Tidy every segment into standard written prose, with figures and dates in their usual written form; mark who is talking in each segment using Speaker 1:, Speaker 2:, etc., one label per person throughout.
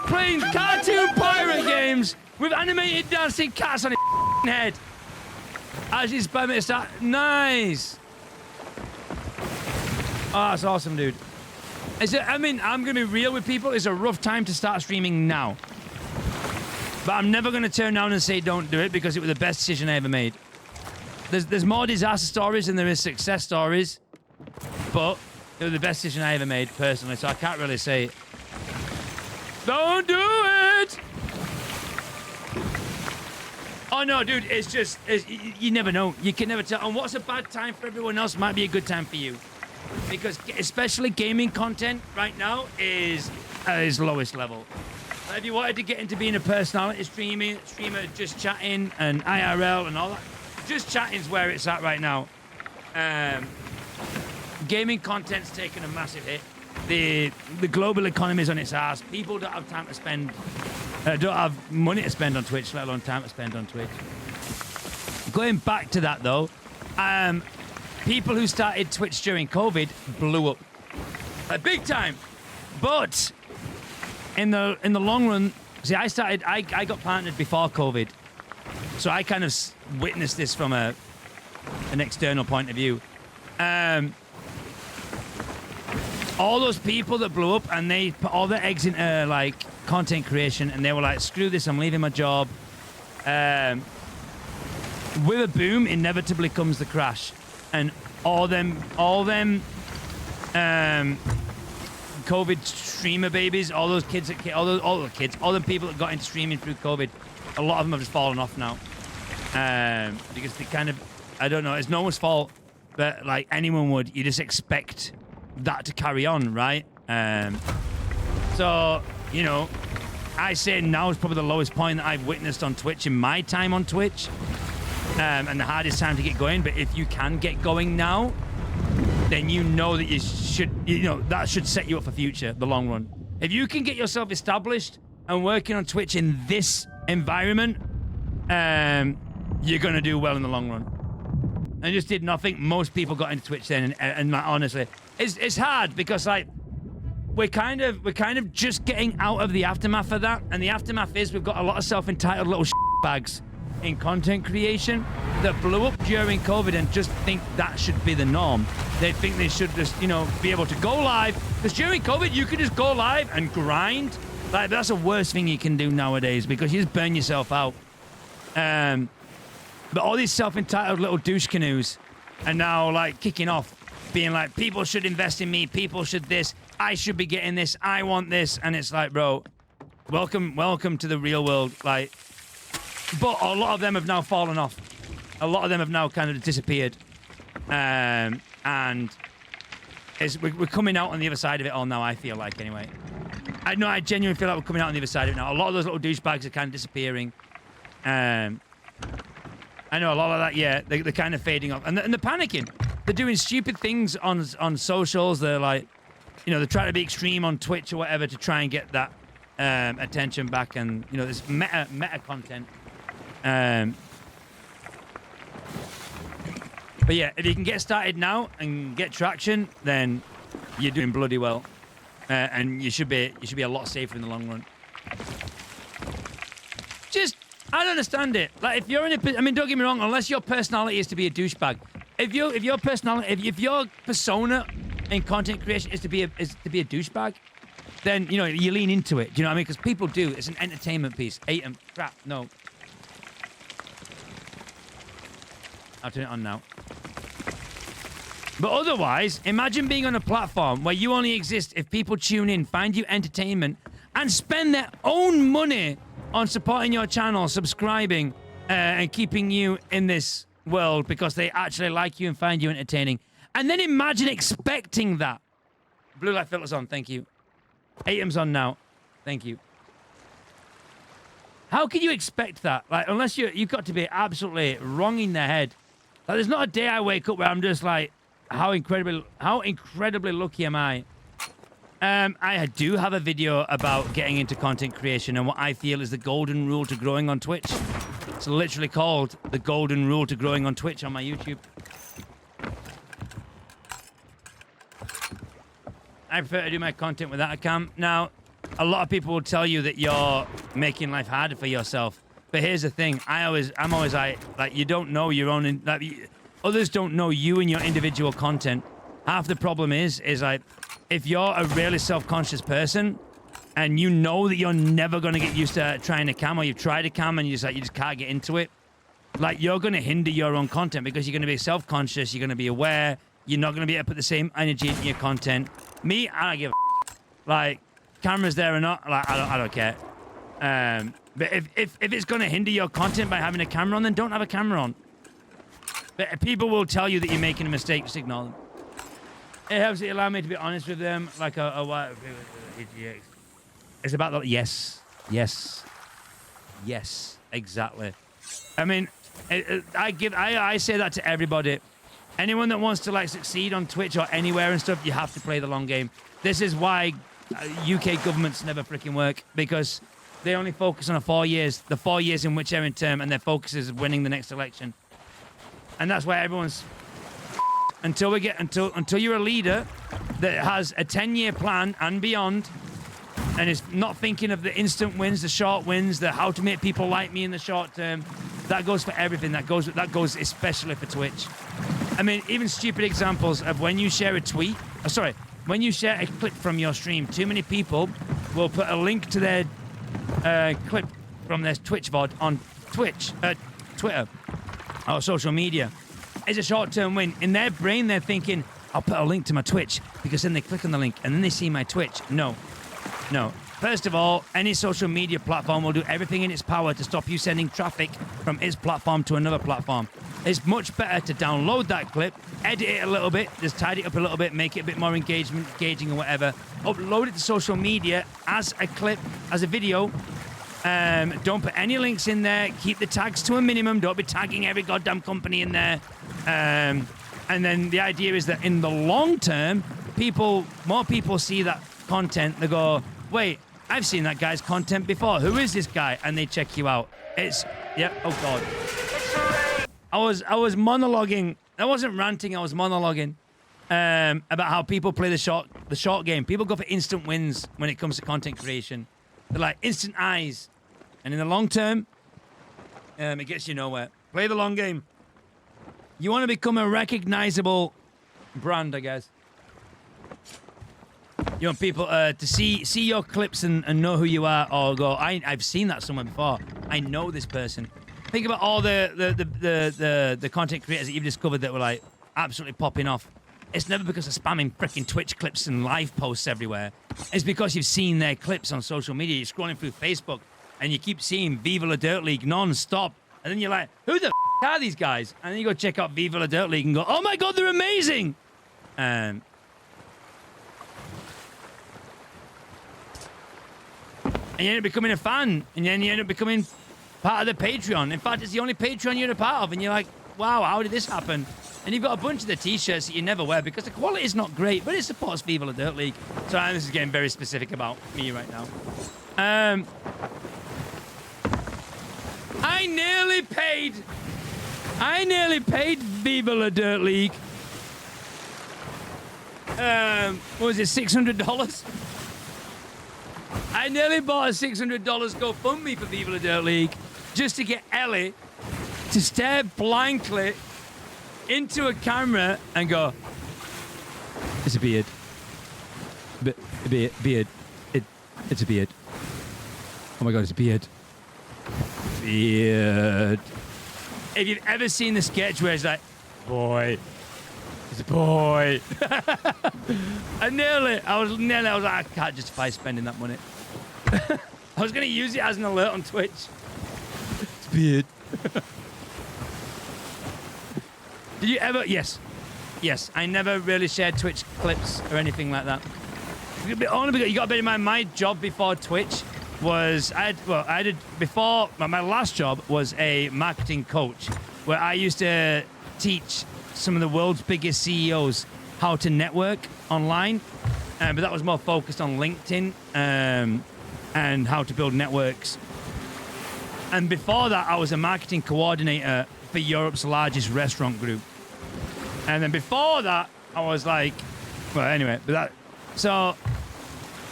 Speaker 1: playing cartoon pirate games with animated dancing cats on his head. As he's spamming to start. Nice. Oh, that's awesome, dude. I mean, I'm going to be real with people. It's a rough time to start streaming now. But I'm never going to turn around and say don't do it because it was the best decision I ever made. There's more disaster stories than there is success stories. But it was the best decision I ever made, personally. So I can't really say, don't do it! Oh, no, dude. It's just, you never know. You can never tell. And what's a bad time for everyone else might be a good time for you. Because especially gaming content right now is at its lowest level. Like if you wanted to get into being a personality streamer, just chatting and IRL and all that, just chatting's where it's at right now. Gaming content's taken a massive hit. The global economy's on its ass. People don't have time to spend, don't have money to spend on Twitch, let alone time to spend on Twitch. Going back to that though, people who started Twitch during COVID blew up, like big time. But in the long run, see, I got partnered before COVID, so I kind of witnessed this from an external point of view. All those people that blew up and they put all their eggs into like content creation, and they were like, "Screw this, I'm leaving my job." With a boom, inevitably comes the crash. And all them COVID streamer babies, all those kids, all the people that got into streaming through COVID, a lot of them have just fallen off now. Because they kind of, I don't know, it's no one's fault, but like anyone would, you just expect that to carry on, right? So, you know, I say now is probably the lowest point that I've witnessed on Twitch in my time on Twitch. And the hardest time to get going, but if you can get going now, then you know that you should, you know, that should set you up for future, the long run. If you can get yourself established and working on Twitch in this environment, you're gonna do well in the long run. I just did nothing. Most people got into Twitch then, and honestly, it's hard because like we're kind of just getting out of the aftermath of that, and the aftermath is we've got a lot of self-entitled little bags in content creation that blew up during COVID and just think that should be the norm. They think they should just, you know, be able to go live. Because during COVID, you could just go live and grind. Like, that's the worst thing you can do nowadays because you just burn yourself out. But all these self-entitled little douche canoes are now, like, kicking off. Being like, people should invest in me. People should this. I should be getting this. I want this. And it's like, bro, welcome to the real world. Like, but a lot of them have now fallen off. A lot of them have now kind of disappeared. And we're coming out on the other side of it all now, I feel like, anyway. I genuinely feel like we're coming out on the other side of it now. A lot of those little douchebags are kind of disappearing. I know a lot of that, yeah, they're kind of fading off. And they're panicking. They're doing stupid things on socials. They're like, you know, they're trying to be extreme on Twitch or whatever to try and get that attention back. And, you know, this meta content. But yeah, if you can get started now and get traction, then you're doing bloody well, and you should be a lot safer in the long run. Just, I don't understand it. Like if you're in a, I mean, don't get me wrong. Unless your personality is to be a douchebag, if your persona in content creation is to be a douchebag, then you know you lean into it. Do you know what I mean? Because people do. It's an entertainment piece. Crap. No. I'll turn it on now. But otherwise, imagine being on a platform where you only exist if people tune in, find you entertainment, and spend their own money on supporting your channel, subscribing, and keeping you in this world because they actually like you and find you entertaining. And then imagine expecting that. Blue light filter's on, thank you. ATM's on now, thank you. How can you expect that? Like, unless you've got to be absolutely wrong in the head. Like, there's not a day I wake up where I'm just like, how incredibly lucky am I? I do have a video about getting into content creation and what I feel is the golden rule to growing on Twitch. It's literally called the golden rule to growing on Twitch on my YouTube. I prefer to do my content without a cam. Now, a lot of people will tell you that you're making life harder for yourself. But here's the thing: I'm always like you don't know your own. Others don't know you and your individual content. Half the problem is like if you're a really self-conscious person and you know that you're never gonna get used to trying a cam, or you've tried a cam and you just can't get into it. Like, you're gonna hinder your own content because you're gonna be self-conscious. You're gonna be aware. You're not gonna be able to put the same energy into your content. Me, I don't give a like cameras there or not. Like, I don't care. But if it's gonna hinder your content by having a camera on, then don't have a camera on. But people will tell you that you're making a mistake. Just ignore them. It helps it allow me to be honest with them, like it's about the yes, exactly. I mean, I say that to everybody. Anyone that wants to like succeed on Twitch or anywhere and stuff, you have to play the long game. This is why UK governments never freaking work, because they only focus on the 4 years in which they're in term, and their focus is winning the next election. And that's why everyone's until you're a leader that has a 10-year plan and beyond, and is not thinking of the instant wins, the short wins, the how to make people like me in the short term. That goes for everything. That goes especially for Twitch. I mean, even stupid examples of when you share a tweet. When you share a clip from your stream, too many people will put a link to their clip from their Twitch VOD on Twitter, or social media. It's a short-term win. In their brain, they're thinking, I'll put a link to my Twitch, because then they click on the link and then they see my Twitch. No. First of all, any social media platform will do everything in its power to stop you sending traffic from its platform to another platform. It's much better to download that clip, edit it a little bit, just tidy it up a little bit, make it a bit more engaging or whatever, upload it to social media as a clip, as a video. Don't put any links in there. Keep the tags to a minimum. Don't be tagging every goddamn company in there. And then the idea is that in the long term, more people see that content. They go, wait, I've seen that guy's content before. Who is this guy? And they check you out. Oh God. I was monologuing. I wasn't ranting. I was monologuing about how people play the short game. People go for instant wins when it comes to content creation. They're like instant eyes. And in the long term, it gets you nowhere. Play the long game. You want to become a recognizable brand, I guess. You want people to see your clips and know who you are, or go, I've seen that somewhere before. I know this person. Think about all the content creators that you've discovered that were like absolutely popping off. It's never because of spamming freaking Twitch clips and live posts everywhere. It's because you've seen their clips on social media. You're scrolling through Facebook and you keep seeing Viva La Dirt League non-stop. And then you're like, who the are these guys? And then you go check out Viva La Dirt League and go, oh my God, they're amazing. And you end up becoming a fan. And then you end up becoming part of the Patreon. In fact, it's the only Patreon you're a part of. And you're like, wow, how did this happen? And you've got a bunch of the t-shirts that you never wear because the quality is not great, but it supports Viva La Dirt League. So this is getting very specific about me right now. I nearly paid Viva La Dirt League. What was it, $600? I nearly bought a $600 GoFundMe for Viva La Dirt League just to get Ellie to stare blankly into a camera and go, it's a beard. Beard. It's a beard. Oh my God, it's a beard. Beard. If you've ever seen the sketch where it's like, boy, it's a boy. I was like, I can't justify spending that money. I was going to use it as an alert on Twitch. It's a beard. Did you ever? Yes. I never really shared Twitch clips or anything like that. Only because you got to bear in mind, my job before Twitch was my last job was a marketing coach, where I used to teach some of the world's biggest CEOs how to network online, but that was more focused on LinkedIn and how to build networks. And before that, I was a marketing coordinator for Europe's largest restaurant group. And then before that, I was like, well, anyway, so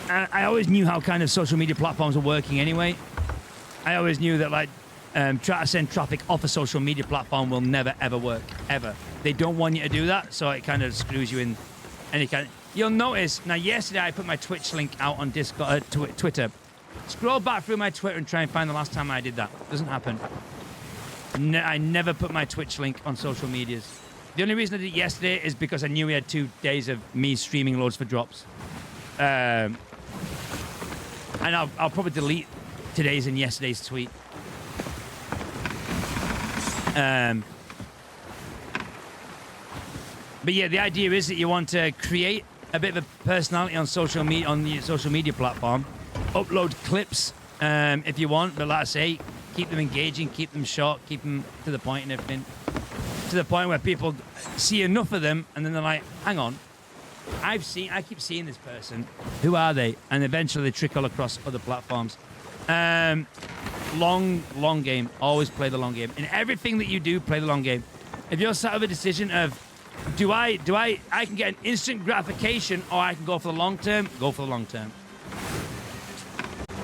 Speaker 1: I always knew how kind of social media platforms were working anyway. I always knew that like try to send traffic off a social media platform will never ever work, ever. They don't want you to do that, so it kind of screws you in any kind. You'll notice now. Yesterday I put my Twitch link out on Discord, Twitter. Scroll back through my Twitter and try and find the last time I did that. Doesn't happen. I never put my Twitch link on social medias. The only reason I did it yesterday is because I knew we had 2 days of me streaming loads for drops. And I'll probably delete today's and yesterday's tweet. But yeah, the idea is that you want to create a bit of a personality on social media, on the social media platform. Upload clips if you want, but like I say, keep them engaging, keep them short, keep them to the point and everything. To the point where people see enough of them and then they're like, hang on, I keep seeing this person. Who are they? And eventually they trickle across other platforms. Long game. Always play the long game. In everything that you do, play the long game. If you're sat with a decision of, I can get an instant gratification or I can go for the long term, go for the long term.